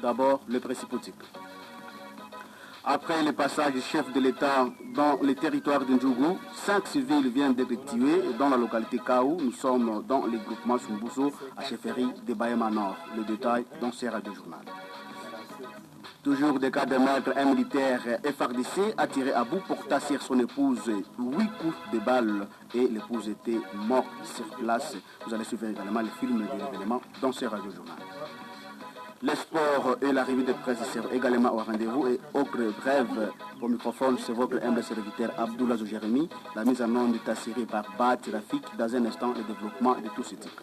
D'abord, les principaux types. Après le passage du chef de l'État dans les territoires de Ndjougou, 5 civils viennent d'être tués dans la localité Kaou. Nous sommes dans les groupements Sumbousso à chefferie de Bahema Nord. Le détail dans ces radios journal. Toujours des cas de meurtre, un militaire FRDC a tiré à bout pour tasser son épouse 8 coups de balle et l'épouse était morte sur place. Vous allez suivre également le film de l'événement dans ces radios journal. Les sports et la revue de presse seront également au rendez-vous et autre brève. Au microphone, c'est votre humble serviteur Abdoulaye Jérémy. La mise en onde est assurée par Bat Rafik. Dans un instant, le développement de tous ces titres.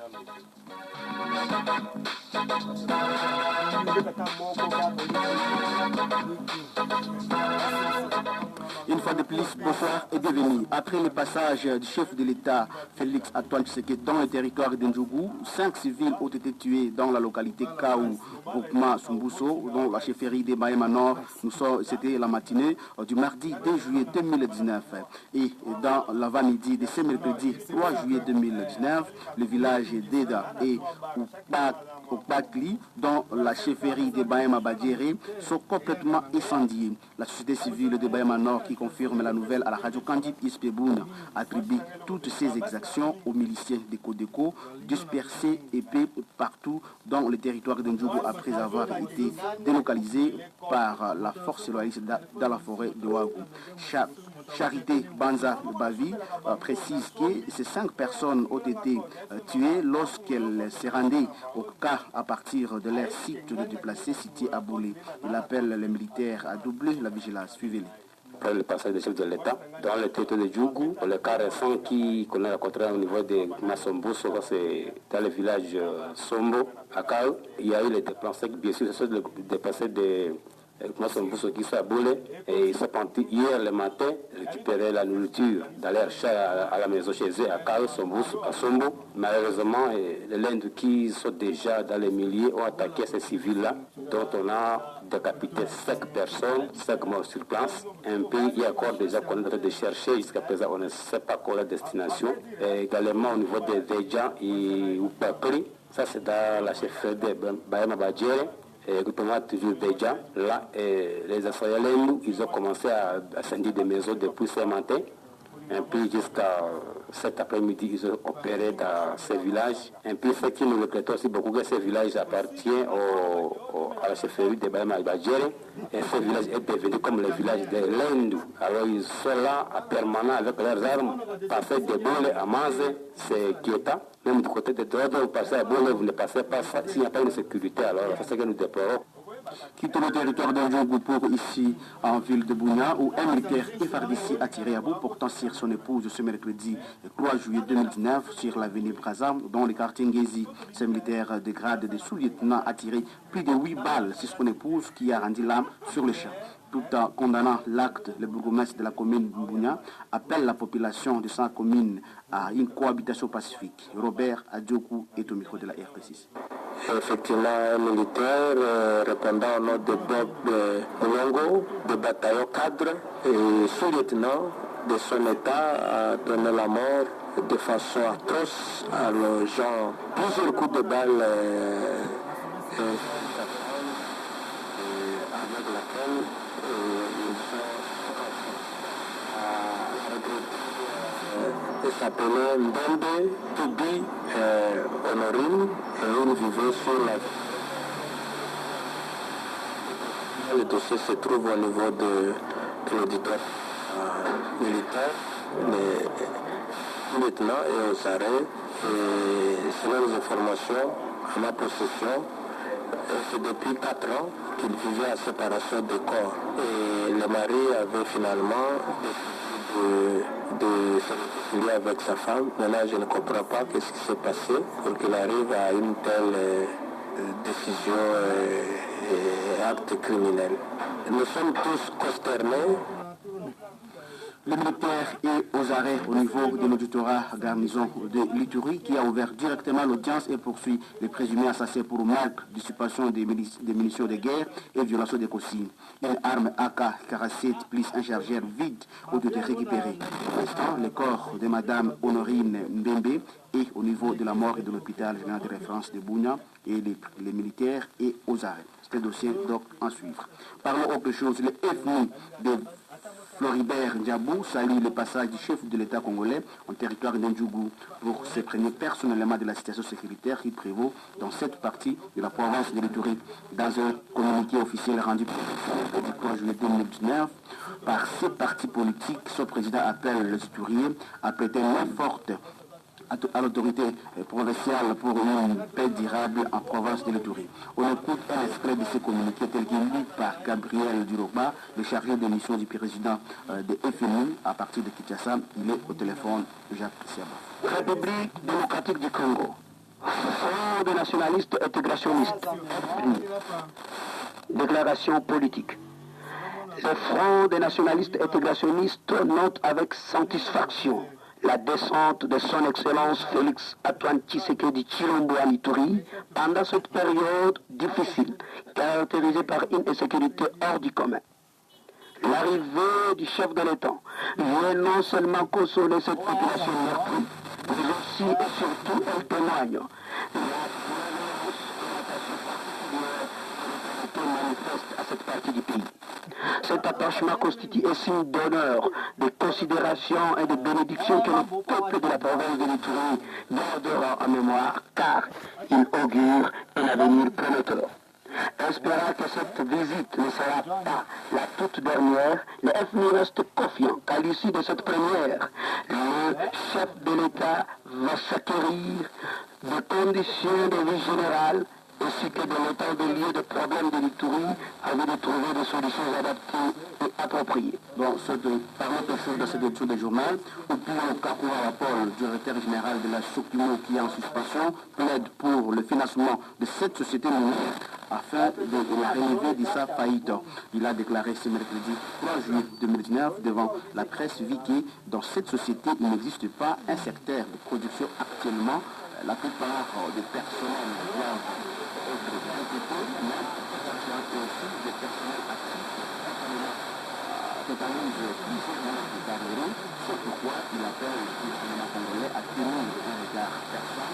Une fois de plus, bonsoir et bienvenue. Après le passage du chef de l'État, Félix Antoine Tshisekedi, dans le territoire de Ndjougou, 5 civils ont été tués dans la localité Kaou, groupement Sumbousso, dans la chefferie de Bahema Nord. C'était la matinée du mardi 2 juillet 2019. Et dans l'avant-midi de ce mercredi 3 juillet 2019, le village d'Eda et Opakli, dans la chefferie de Bahema Badjere, sont complètement incendiés. La société civile de Bahema Nord, qui confirme la nouvelle à la radio Candide Ispeboun, attribue toutes ces exactions aux miliciens de Codeco, dispersés et partout dans le territoire de Ndjougou après avoir été délocalisés par la force loyaliste dans la forêt de Ouagou. Charité Banza Bavi précise que ces 5 personnes ont été tuées lorsqu'elles se rendaient au cas à partir de leur site de déplacés situé à Boulé. Il appelle les militaires à doubler la vigilance. Suivez-les. Après le passage des chefs de l'État, dans le territoire de Djougou, le cas récent qui connaît la contraire au niveau de Massombo, c'est dans le village Sombo, à Kao, il y a eu les déplacés, bien sûr, ce sont les déplacés de Massombo qui sont à Boulé, et ils sont partis hier le matin récupérer la nourriture dans leur chat à la maison chez eux, à Kao, à Sombo. Malheureusement, les Lindes qui sont déjà dans les milliers ont attaqué ces civils-là, dont on a décapité 5 personnes, 5 morts sur place. Un pays encore déjà qu'on est en train de chercher, jusqu'à présent on ne sait pas quoi la destination. Et également au niveau des Veja et Oupakri, ça c'est dans la chefferie de Bahema Badjere. Et groupement toujours Veja, là, les Assoyalés, ils ont commencé à incendier des maisons depuis ce matin. Un peu jusqu'à cet après-midi, ils ont opéré dans ces villages. Un peu ce qui nous regrette aussi beaucoup, que ces villages appartiennent à la chefferie de Bahema Badjere. Et ce village est devenu comme le village de l'Indou. Alors ils sont là à permanent avec leurs armes, passer de Boule à Maze, c'est Kieta. Même du côté de droite, vous passez à Boule, vous ne passez pas ça s'il n'y a pas une sécurité. Alors c'est ce que nous déplorons. Quitte le territoire d'Ndjougou pour ici en ville de Bounia où un militaire FARDC a tiré à bout portant sur son épouse ce mercredi 3 juillet 2019 sur l'avenue Brazza dans le quartier Ngezi. Ce militaire de grade de sous-lieutenant a tiré plus de 8 balles sur son épouse qui a rendu l'âme sur le champ. Tout en condamnant l'acte, le bourgmestre de la commune de Bounia appelle la population de sa commune à une cohabitation pacifique. Robert Adjoku est au micro de la RP6. Effectivement, un militaire répondant au nom de Bob Longo, de bataillon cadre et sous-lieutenant de son état a donné la mort de façon atroce à nos gens. Plusieurs coups de balle avec laquelle ils sont il s'appelait Mbembe Toubi Honorine et il vivait sur la... Le dossier se trouve au niveau de l'auditoire militaire, mais maintenant est aux arrêts et selon les informations à ma possession, c'est depuis 4 ans qu'il vivait en séparation de corps et le mari avait finalement de se réconcilier avec sa femme. Maintenant, je ne comprends pas ce qui s'est passé pour qu'il arrive à une telle décision et acte criminel. Nous sommes tous consternés. Les militaires est aux arrêts au niveau de l'auditorat garnison de l'Ituri qui a ouvert directement l'audience et poursuit les présumés assassins pour manque d'usurpation des munitions de guerre et violation des consignes. Une arme AK-47 plus un chargeur vide ont été récupérés. Pour l'instant, les corps de Madame Honorine Mbembe et au niveau de la mort et de l'hôpital général de référence de Bounia et les militaires et aux arrêts. C'est un dossier donc en suivre. Parlons autre chose. Le FMI de Floribert Ndiabou salue le passage du chef de l'État congolais en territoire d'Ndjougou pour s'imprégner personnellement de la situation sécuritaire qui prévaut dans cette partie de la province de l'Ituri. Dans un communiqué officiel rendu le 3 juillet 2019 par ces partis politiques, son président appelle les Ituriens à prêter main forte à l'autorité provinciale pour une paix durable en province de l'Ituri. On écoute un extrait de ce communiqué tel qu'il est lu par Gabriel Duroba, le chargé de mission du président de FMI à partir de Kinshasa. Il est au téléphone de Jacques Siaba. République démocratique du Congo. Front des nationalistes intégrationnistes. Déclaration politique. Le Front des nationalistes intégrationnistes note avec satisfaction la descente de son Excellence Félix Antoine Tshisekedi Tshilombo à l'Ituri pendant cette période difficile, caractérisée par une insécurité hors du commun. L'arrivée du chef de l'État vient non seulement consoler cette population meurtrie, mais aussi et surtout elle témoigne manifeste à cette partie du pays. Cet attachement constitue un signe d'honneur, de considération et de bénédiction que le peuple de la province de l'Ituri gardera en mémoire, car il augure un avenir prometteur. Espérant que cette visite ne sera pas la toute dernière, le FMI reste confiant qu'à l'issue de cette première, le chef de l'État va s'acquérir de conditions de vie générale ainsi que de l'état des lieux de problèmes de l'Ituri afin de trouver des solutions adaptées et appropriées. Bon, par autre chose dans cette étude du journal, Oupio Kakura Paul, directeur général de la Sokimo qui est en suspension, plaide pour le financement de cette société minière afin de la relever de sa faillite. Il a déclaré ce mercredi 3 juillet 2019 devant la presse Viki. Dans cette société, il n'existe pas un secteur de production actuellement. La plupart des personnels doivent être recrutés, mais aussi des personnels actifs totalise plusieurs mois de carrière. C'est pourquoi il appelle le gouvernement congolais à tenir un regard perçant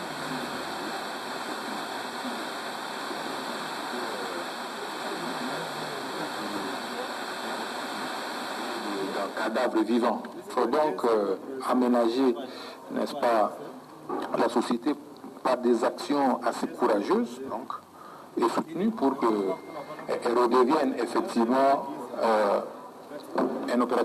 d'un cadavre vivant. Il faut donc aménager, n'est-ce pas, la société par des actions assez courageuses donc, et soutenues pour qu'elle redevienne effectivement un opérateur